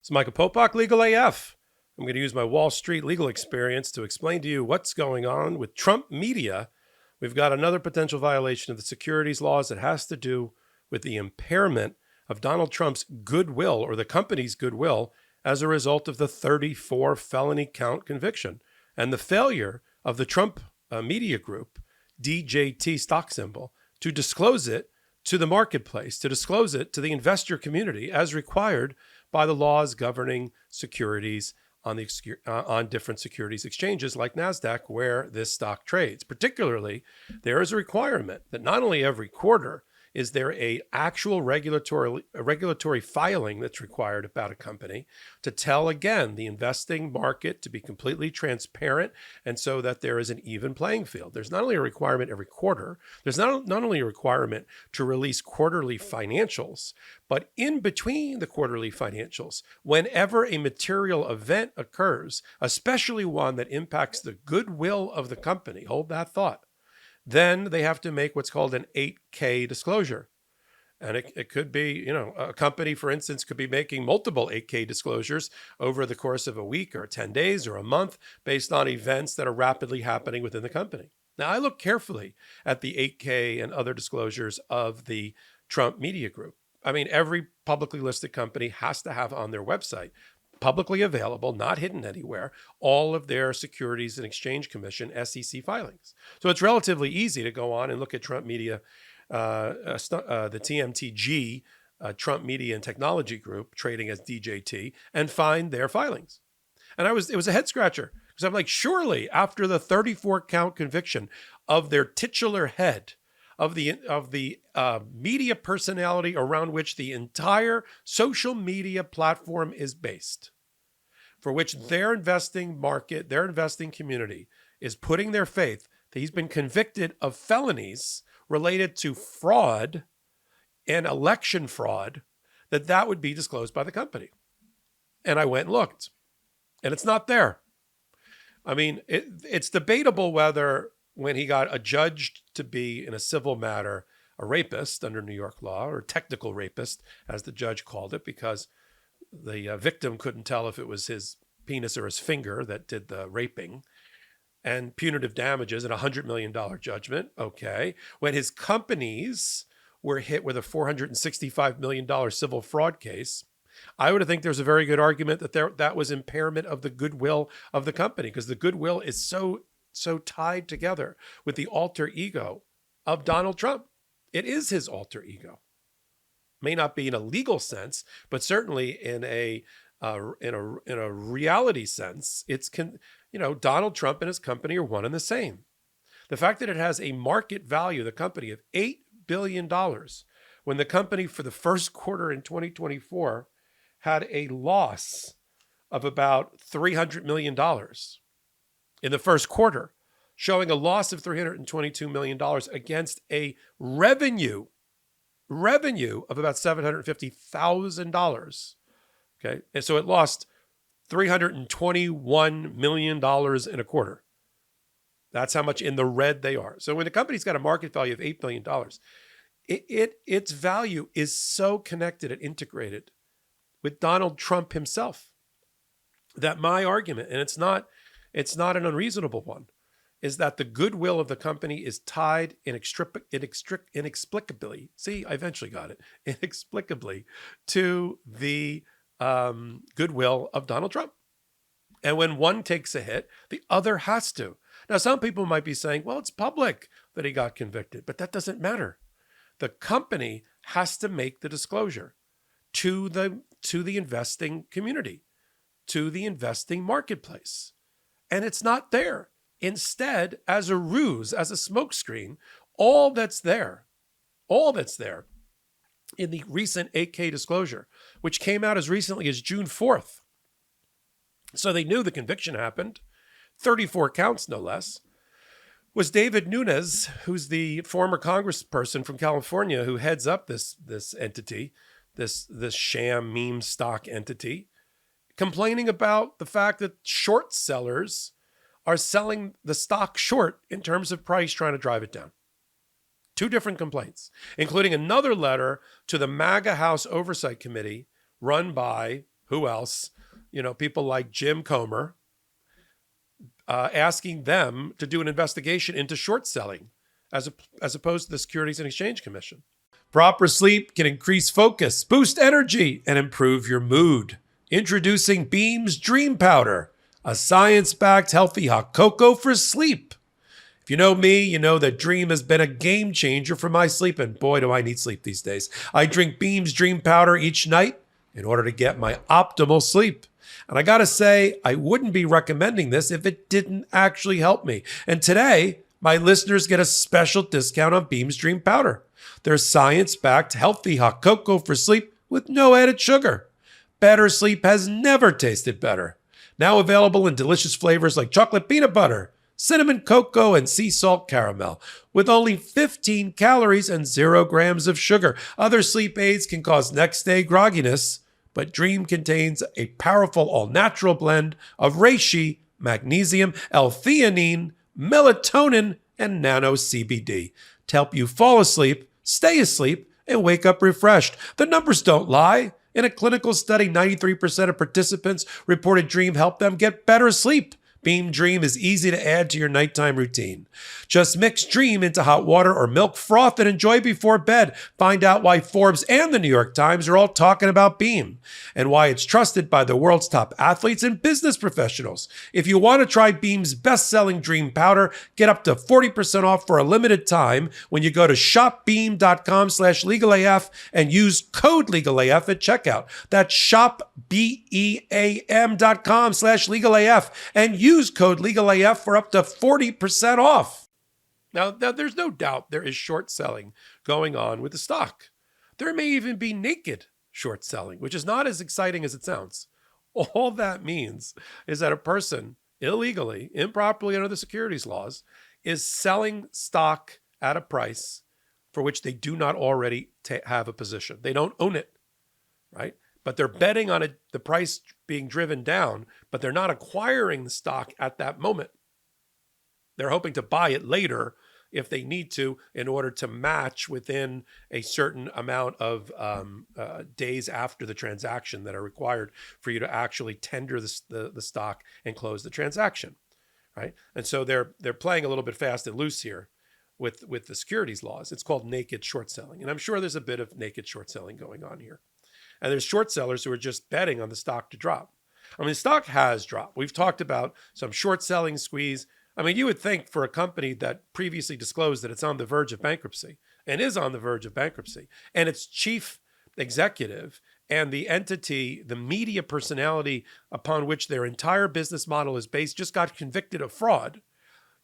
It's Michael Popok, Legal AF. I'm going to use my Wall Street legal experience to explain to you what's going on with Trump media. We've got another potential violation of the securities laws that has to do with the impairment of Donald Trump's goodwill or the company's goodwill as a result of the 34 felony count conviction and the failure of the Trump media group, DJT stock symbol, to disclose it to the marketplace, to disclose it to the investor community as required by the laws governing securities on different securities exchanges like NASDAQ, where this stock trades. Particularly, there is a requirement that not only every quarter is there a actual regulatory filing that's required about a company to tell, again, the investing market to be completely transparent and so that there is an even playing field. There's not only a requirement every quarter, there's not only a requirement to release quarterly financials, but in between the quarterly financials, whenever a material event occurs, especially one that impacts the goodwill of the company, hold that thought, then they have to make what's called an 8K disclosure. And it could be, a company, for instance, could be making multiple 8K disclosures over the course of a week or 10 days or a month based on events that are rapidly happening within the company. Now, I look carefully at the 8K and other disclosures of the Trump Media Group. I mean, every publicly listed company has to have on their website, publicly available, not hidden anywhere, all of their Securities and Exchange Commission SEC filings. So it's relatively easy to go on and look at Trump Media, the TMTG, Trump Media and Technology Group, trading as DJT, and find their filings. And it was a head scratcher because I'm like, surely after the 34 count conviction of their titular head, of the media personality around which the entire social media platform is based, for which their investing market, their investing community is putting their faith that he's been convicted of felonies related to fraud and election fraud, that would be disclosed by the company. And I went and looked, and it's not there. I mean, it's debatable whether when he got adjudged to be, in a civil matter, a rapist under New York law, or technical rapist, as the judge called it, because the victim couldn't tell if it was his penis or his finger that did the raping, and punitive damages and $100 million judgment. Okay. When his companies were hit with a $465 million civil fraud case, I would think there's a very good argument that that was impairment of the goodwill of the company, because the goodwill is so tied together with the alter ego of Donald Trump. It is his alter ego. May not be in a legal sense, but certainly in a reality sense, Donald Trump and his company are one and the same. The fact that it has a market value, the company, of $8 billion, when the company for the first quarter in 2024 had a loss of about $300 million in the first quarter, showing a loss of $322 million against a revenue of about $750,000. Okay. And so it lost $321 million in a quarter. That's how much in the red they are. So when the company's got a market value of $8 billion, its value is so connected and integrated with Donald Trump himself that my argument, and it's not an unreasonable one, is that the goodwill of the company is tied inexplicably. See, I eventually got it. Inexplicably to the goodwill of Donald Trump. And when one takes a hit, the other has to. Now, some people might be saying, well, it's public that he got convicted, but that doesn't matter. The company has to make the disclosure to the investing community, to the investing marketplace. And it's not there. Instead, as a ruse, as a smokescreen, all that's there in the recent 8K disclosure, which came out as recently as June 4th. So they knew the conviction happened, 34 counts no less, was David Nunes, who's the former congressperson from California who heads up this entity, this sham meme stock entity, complaining about the fact that short sellers are selling the stock short in terms of price, trying to drive it down. 2 different complaints, including another letter to the MAGA House Oversight Committee run by who else? People like Jim Comer, asking them to do an investigation into short selling as opposed to the Securities and Exchange Commission. Proper sleep can increase focus, boost energy, and improve your mood. Introducing Beam's Dream Powder, a science-backed healthy hot cocoa for sleep. If you know me, you know that Dream has been a game changer for my sleep, and boy, do I need sleep these days. I drink Beam's Dream Powder each night in order to get my optimal sleep. And I gotta say, I wouldn't be recommending this if it didn't actually help me. And today, my listeners get a special discount on Beam's Dream Powder. Their science-backed healthy hot cocoa for sleep with no added sugar. Better sleep has never tasted better. Now available in delicious flavors like chocolate peanut butter, cinnamon cocoa, and sea salt caramel, with only 15 calories and 0 grams of sugar. Other sleep aids can cause next-day grogginess, but Dream contains a powerful all-natural blend of reishi, magnesium, L-theanine, melatonin, and nano CBD to help you fall asleep, stay asleep, and wake up refreshed. The numbers don't lie. In a clinical study, 93% of participants reported Dream helped them get better sleep. Beam Dream is easy to add to your nighttime routine. Just mix Dream into hot water or milk froth and enjoy before bed. Find out why Forbes and the New York Times are all talking about Beam and why it's trusted by the world's top athletes and business professionals. If you want to try Beam's best-selling Dream Powder, get up to 40% off for a limited time when you go to shopbeam.com/legalaf and use code legalaf at checkout. That's shopbeam.com/legalaf and use code legalaf for up to 40% off. Now, there's no doubt there is short selling going on with the stock. There may even be naked short selling, which is not as exciting as it sounds. All that means is that a person illegally, improperly under the securities laws, is selling stock at a price for which they do not already have a position. They don't own it, right? But they're betting on the price being driven down, but they're not acquiring the stock at that moment. They're hoping to buy it later if they need to in order to match within a certain amount of days after the transaction that are required for you to actually tender the stock and close the transaction, right? And so they're playing a little bit fast and loose here with the securities laws. It's called naked short selling. And I'm sure there's a bit of naked short selling going on here. And there's short sellers who are just betting on the stock to drop. I mean, the stock has dropped. We've talked about some short selling squeeze. I mean, you would think for a company that previously disclosed that it's on the verge of bankruptcy and is on the verge of bankruptcy, and its chief executive and the entity, the media personality upon which their entire business model is based, just got convicted of fraud.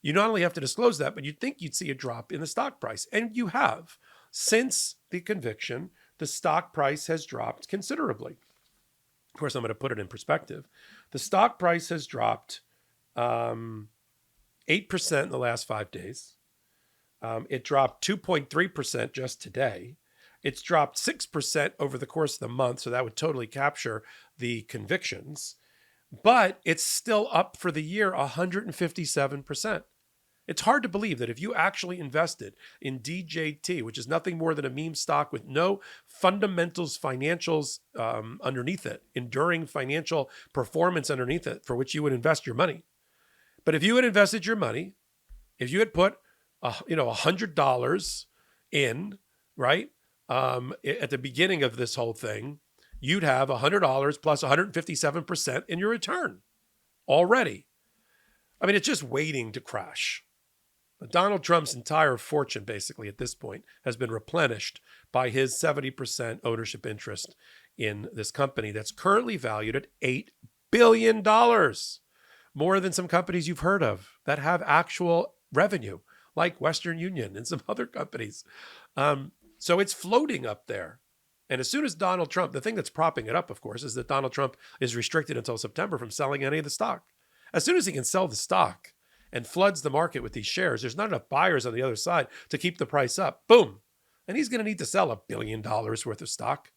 You not only have to disclose that, but you'd think you'd see a drop in the stock price. And you have. Since the conviction, the stock price has dropped considerably. Of course, I'm going to put it in perspective. The stock price has dropped 8% in the last 5 days. It dropped 2.3% just today. It's dropped 6% over the course of the month, so that would totally capture the convictions. But it's still up for the year 157%. It's hard to believe that if you actually invested in DJT, which is nothing more than a meme stock with no fundamentals, financials underneath it, enduring financial performance underneath it, for which you would invest your money. But if you had invested your money, if you had put $100 in, right, at the beginning of this whole thing, you'd have $100 plus 157% in your return already. I mean, it's just waiting to crash. But Donald Trump's entire fortune, basically, at this point, has been replenished by his 70% ownership interest in this company that's currently valued at $8 billion. More than some companies you've heard of that have actual revenue, like Western Union and some other companies. So it's floating up there. And as soon as Donald Trump, the thing that's propping it up, of course, is that Donald Trump is restricted until September from selling any of the stock. As soon as he can sell the stock and floods the market with these shares, there's not enough buyers on the other side to keep the price up. Boom. And he's going to need to sell $1 billion worth of stock.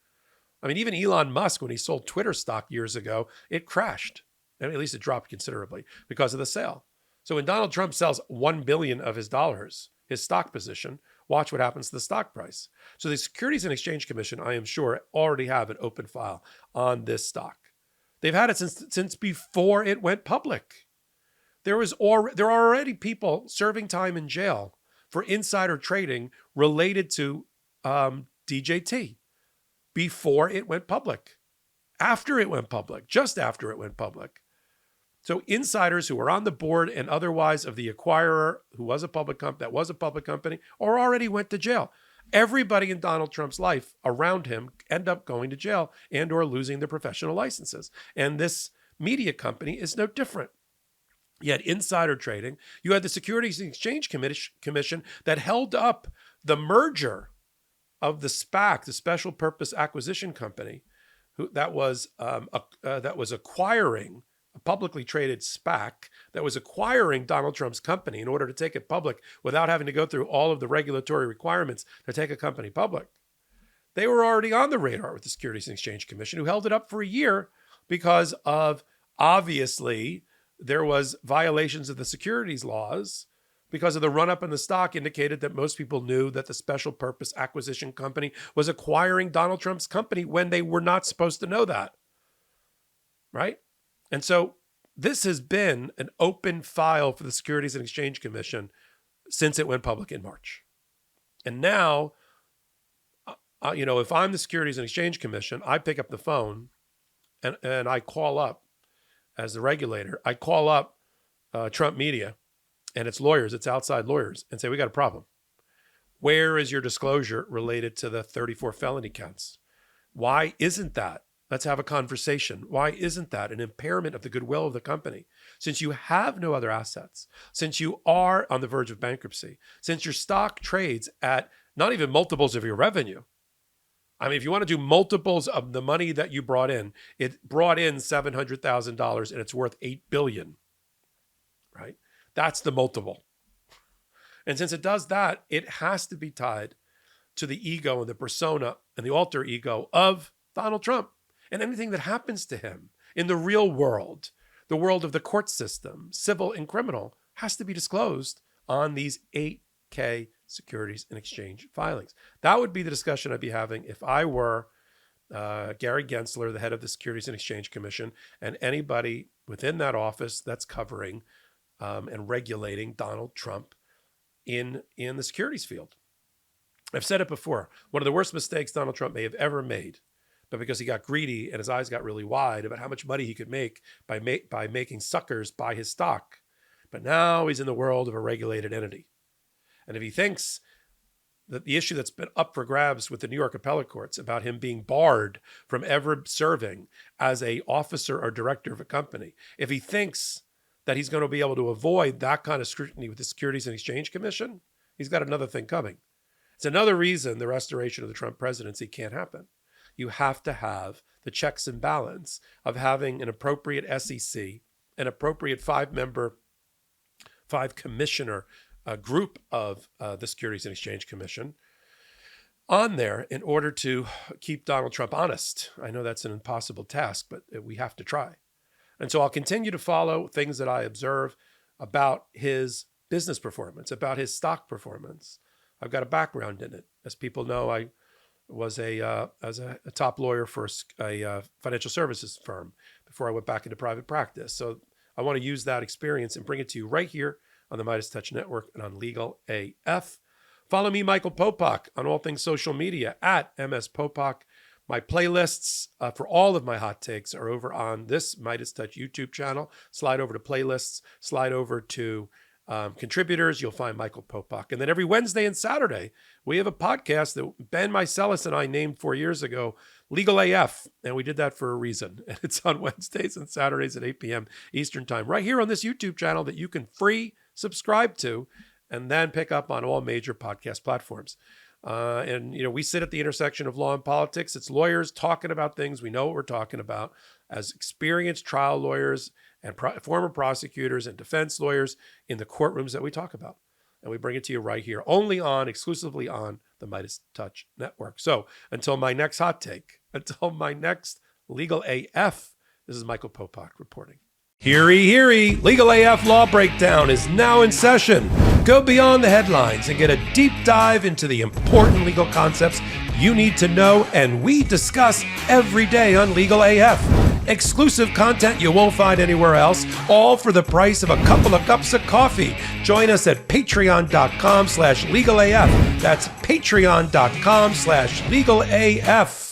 I mean, even Elon Musk, when he sold Twitter stock years ago, it crashed. I mean, at least it dropped considerably because of the sale. So when Donald Trump sells $1 billion of his dollars, his stock position, watch what happens to the stock price. So the Securities and Exchange Commission, I am sure, already have an open file on this stock. They've had it since before it went public. There are already people serving time in jail for insider trading related to DJT before it went public, after it went public, just after it went public. So insiders who were on the board and otherwise of the acquirer who was a public company or already went to jail. Everybody in Donald Trump's life around him end up going to jail and or losing their professional licenses. And this media company is no different. You had insider trading. You had the Securities and Exchange Commission that held up the merger of the SPAC, the Special Purpose Acquisition Company, that was acquiring a publicly traded SPAC that was acquiring Donald Trump's company in order to take it public without having to go through all of the regulatory requirements to take a company public. They were already on the radar with the Securities and Exchange Commission, who held it up for a year because of, obviously, there was violations of the securities laws because of the run-up in the stock indicated that most people knew that the Special Purpose Acquisition Company was acquiring Donald Trump's company when they were not supposed to know that, right? And so this has been an open file for the Securities and Exchange Commission since it went public in March. And now, if I'm the Securities and Exchange Commission, I pick up the phone and I call up, as the regulator, I call up Trump Media and its lawyers, its outside lawyers, and say, we got a problem. Where is your disclosure related to the 34 felony counts? Why isn't that? Let's have a conversation. Why isn't that an impairment of the goodwill of the company? Since you have no other assets, since you are on the verge of bankruptcy, since your stock trades at not even multiples of your revenue. I mean, if you want to do multiples of the money that you brought in, it brought in $700,000 and it's worth $8 billion, right? That's the multiple. And since it does that, it has to be tied to the ego and the persona and the alter ego of Donald Trump. And anything that happens to him in the real world, the world of the court system, civil and criminal, has to be disclosed on these 8K Securities and Exchange filings. That would be the discussion I'd be having if I were Gary Gensler, the head of the Securities and Exchange Commission, and anybody within that office that's covering and regulating Donald Trump in the securities field. I've said it before. One of the worst mistakes Donald Trump may have ever made, but because he got greedy and his eyes got really wide about how much money he could make by making suckers buy his stock. But now he's in the world of a regulated entity. And if he thinks that the issue that's been up for grabs with the New York appellate courts about him being barred from ever serving as an officer or director of a company, if he thinks that he's going to be able to avoid that kind of scrutiny with the Securities and Exchange Commission, he's got another thing coming. It's another reason the restoration of the Trump presidency can't happen. You have to have the checks and balance of having an appropriate SEC, an appropriate five-commissioner group of the Securities and Exchange Commission on there in order to keep Donald Trump honest. I know that's an impossible task, but we have to try. And so I'll continue to follow things that I observe about his business performance, about his stock performance. I've got a background in it. As people know, I was a top lawyer for a financial services firm before I went back into private practice. So I want to use that experience and bring it to you right here on the MeidasTouch Network and on Legal AF. Follow me, Michael Popok, on all things social media at MS Popok. My playlists for all of my hot takes are over on this MeidasTouch YouTube channel. Slide over to playlists, slide over to contributors, you'll find Michael Popok. And then every Wednesday and Saturday, we have a podcast that Ben Meiselas and I named 4 years ago, Legal AF. And we did that for a reason. And it's on Wednesdays and Saturdays at 8 p.m. Eastern Time, right here on this YouTube channel that you can free subscribe to and then pick up on all major podcast platforms. And we sit at the intersection of law and politics. It's lawyers talking about things. We know what we're talking about as experienced trial lawyers and former prosecutors and defense lawyers in the courtrooms that we talk about. And we bring it to you right here, exclusively on the MeidasTouch Network. So until my next hot take, until my next Legal AF, this is Michael Popok reporting. Heary, heary, Legal AF Law Breakdown is now in session. Go beyond the headlines and get a deep dive into the important legal concepts you need to know and we discuss every day on Legal AF. Exclusive content you won't find anywhere else, all for the price of a couple of cups of coffee. Join us at patreon.com/legalaf. That's patreon.com/legalaf.